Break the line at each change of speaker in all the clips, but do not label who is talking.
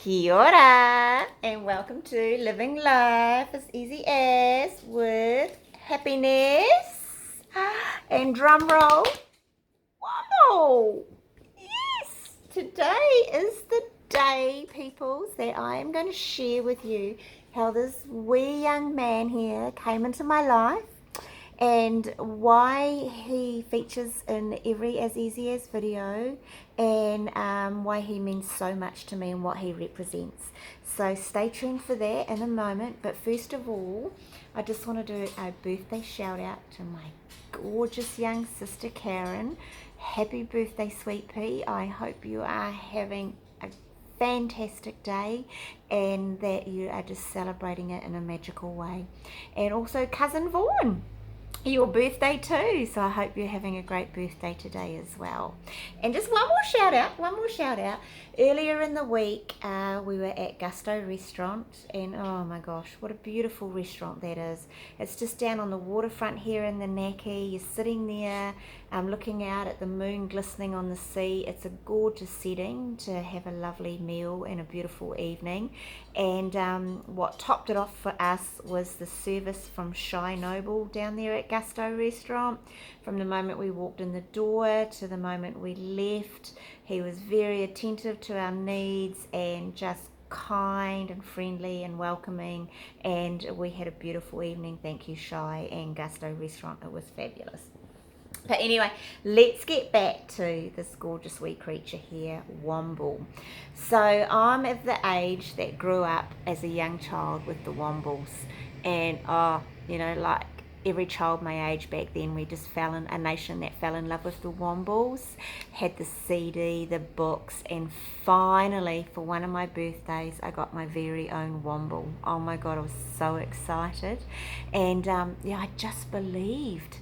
Kia ora, and welcome to Living Life as Easy As with HappyNess. And drum roll, Womble. Yes, today is the day, people, that I am going to share with you how this wee young man here came into my life and why he features in every As Easy As video, and why he means so much to me and what he represents. So stay tuned for that in a moment, but first of all, I just want to do a birthday shout out to my gorgeous young sister Karen. Happy birthday, sweet pea. I hope you are having a fantastic day and that you are just celebrating it in a magical way. And also cousin Vaughan, your birthday too, so I hope you're having a great birthday today as well. And just one more shout out. Earlier in the week we were at Gusto restaurant, and oh my gosh, what a beautiful restaurant that is. It's just down on the waterfront here in the Naki. You're sitting there looking out at the moon glistening on the sea. It's a gorgeous setting to have a lovely meal and a beautiful evening. And what topped it off for us was the service from Shy Noble down there at Gusto restaurant. From the moment we walked in the door to the moment we left, he was very attentive to our needs and just kind and friendly and welcoming, and we had a beautiful evening. Thank you, Shy and Gusto restaurant. It was fabulous. But anyway, let's get back to this gorgeous wee creature here, Womble. So I'm of the age that grew up as a young child with the Wombles. And, like every child my age back then, we just fell in, a nation that fell in love with the Wombles, had the CD, the books, and finally, for one of my birthdays, I got my very own Womble. Oh my God, I was so excited. And, I just believed.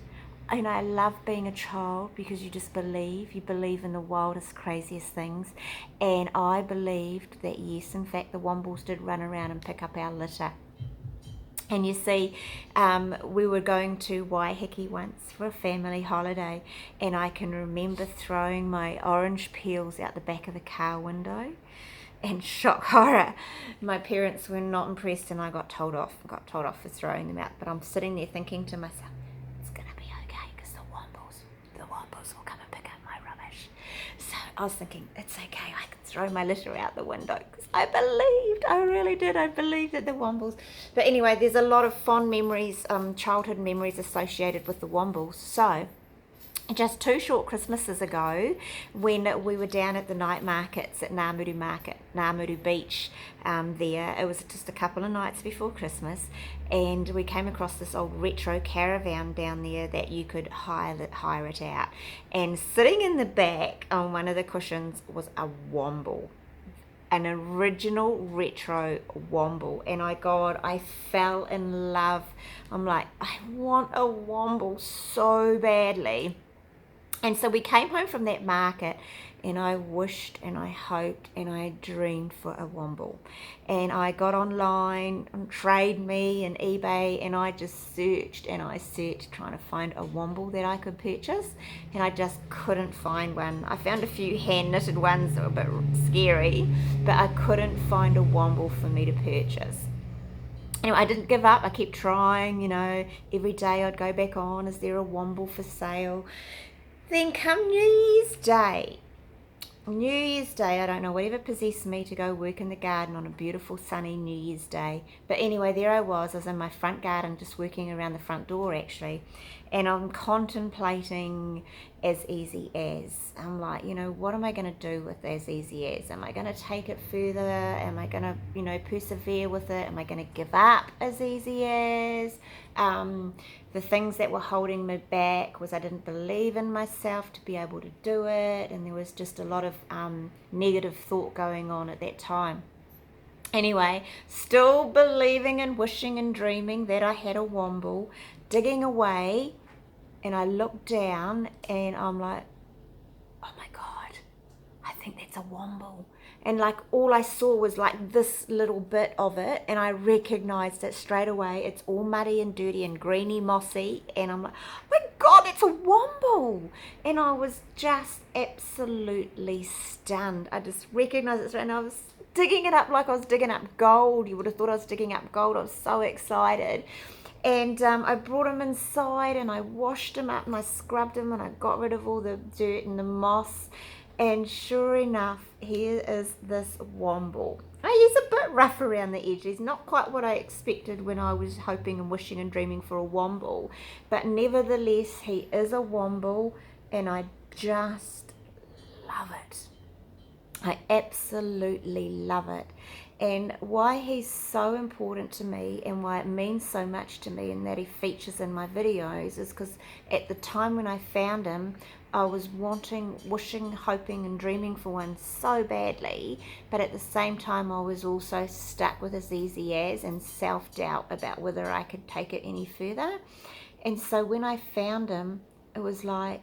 And I love being a child because you just believe. You believe in the wildest, craziest things. And I believed that, yes, in fact, the Wombles did run around and pick up our litter. And you see, we were going to Waiheke once for a family holiday, and I can remember throwing my orange peels out the back of the car window. And shock horror, my parents were not impressed, and I got told off for throwing them out. But I'm sitting there thinking to myself, will come and pick up my rubbish. So I was thinking, it's okay, I can throw my litter out the window, because I really did, I believed that the Wombles. But anyway, there's a lot of fond memories, childhood memories associated with the Wombles. So just 2 short Christmases ago, when we were down at the night markets at Ngāmuru Beach, it was just a couple of nights before Christmas, and we came across this old retro caravan down there that you could hire it out. And sitting in the back on one of the cushions was a Womble, an original retro Womble, and I fell in love. I'm like, I want a Womble so badly. And so we came home from that market, and I wished and I hoped and I dreamed for a Womble. And I got online on Trade Me and eBay, and I just searched and I searched trying to find a Womble that I could purchase, and I just couldn't find one. I found a few hand knitted ones that were a bit scary, but I couldn't find a Womble for me to purchase. Anyway, I didn't give up. I kept trying, every day I'd go back on, is there a Womble for sale? Then come New Year's Day, I don't know, whatever possessed me to go work in the garden on a beautiful sunny New Year's Day. But anyway, there I was in my front garden, just working around the front door actually, and I'm contemplating As Easy As. I'm like, what am I going to do with As Easy As? Am I going to take it further? Am I going to, persevere with it? Am I going to give up As Easy As? The things that were holding me back was I didn't believe in myself to be able to do it, and there was just a lot of negative thought going on at that time. Anyway, still believing and wishing and dreaming that I had a Womble, digging away, and I looked down and I'm like, oh my God, I think that's a Womble. And like all I saw was like this little bit of it, and I recognized it straight away. It's all muddy and dirty and greeny mossy, and I'm like, oh my God, it's a Womble. And I was just absolutely stunned. I just recognized it straight, and I was digging it up like I was digging up gold. You would have thought I was digging up gold. I was so excited. And I brought him inside and I washed him up and I scrubbed him and I got rid of all the dirt and the moss. And sure enough, here is this Womble. He's a bit rough around the edges, not quite what I expected when I was hoping and wishing and dreaming for a Womble. But nevertheless, he is a Womble and I just love it. I absolutely love it. And why he's so important to me and why it means so much to me and that he features in my videos is because at the time when I found him, I was wanting, wishing, hoping and dreaming for one so badly, but at the same time I was also stuck with Aseasyazers and self-doubt about whether I could take it any further. And so when I found him, it was like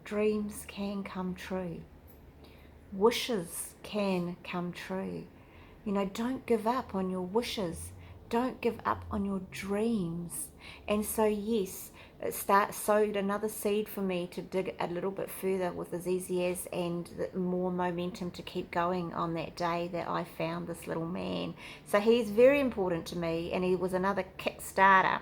dreams can come true. Wishes can come true. You know, don't give up on your wishes. Don't give up on your dreams. And so yes, it sowed another seed for me to dig a little bit further with Aseasyazers and more momentum to keep going on that day that I found this little man. So he's very important to me, and he was another kickstarter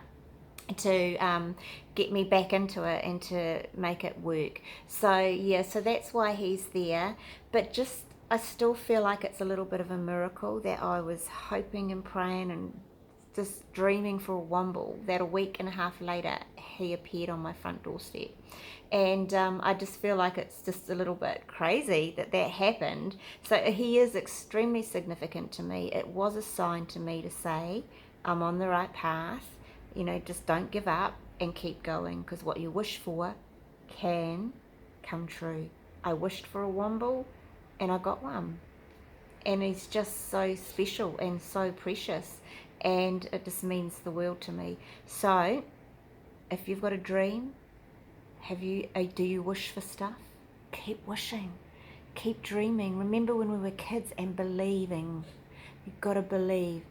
to get me back into it and to make it work. So yeah, so that's why he's there. But just I still feel like it's a little bit of a miracle that I was hoping and praying and just dreaming for a Womble, that a week and a half later he appeared on my front doorstep. And I just feel like it's just a little bit crazy that that happened. So he is extremely significant to me. It was a sign to me to say I'm on the right path. You know, just don't give up and keep going, because what you wish for can come true. I wished for a Womble and I got one. And he's just so special and so precious, and it just means the world to me. So if you've got a dream, do you wish for stuff? Keep wishing, keep dreaming. Remember when we were kids and believing. You've got to believe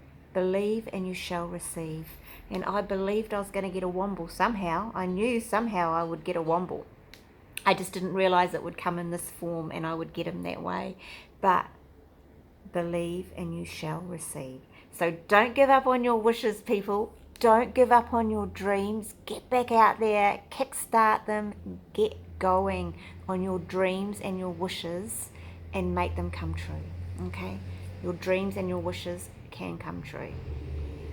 and you shall receive. And I believed I was going to get a Womble somehow. I knew somehow I would get a Womble. I just didn't realize it would come in this form and I would get him that way. But believe and you shall receive. So don't give up on your wishes, people. Don't give up on your dreams. Get back out there, kickstart them, get going on your dreams and your wishes and make them come true. Okay? Your dreams and your wishes can come true.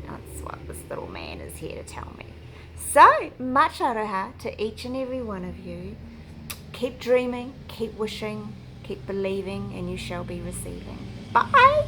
That's what this little man is here to tell me. So much aroha to each and every one of you. Keep dreaming, keep wishing, keep believing, and you shall be receiving. Bye.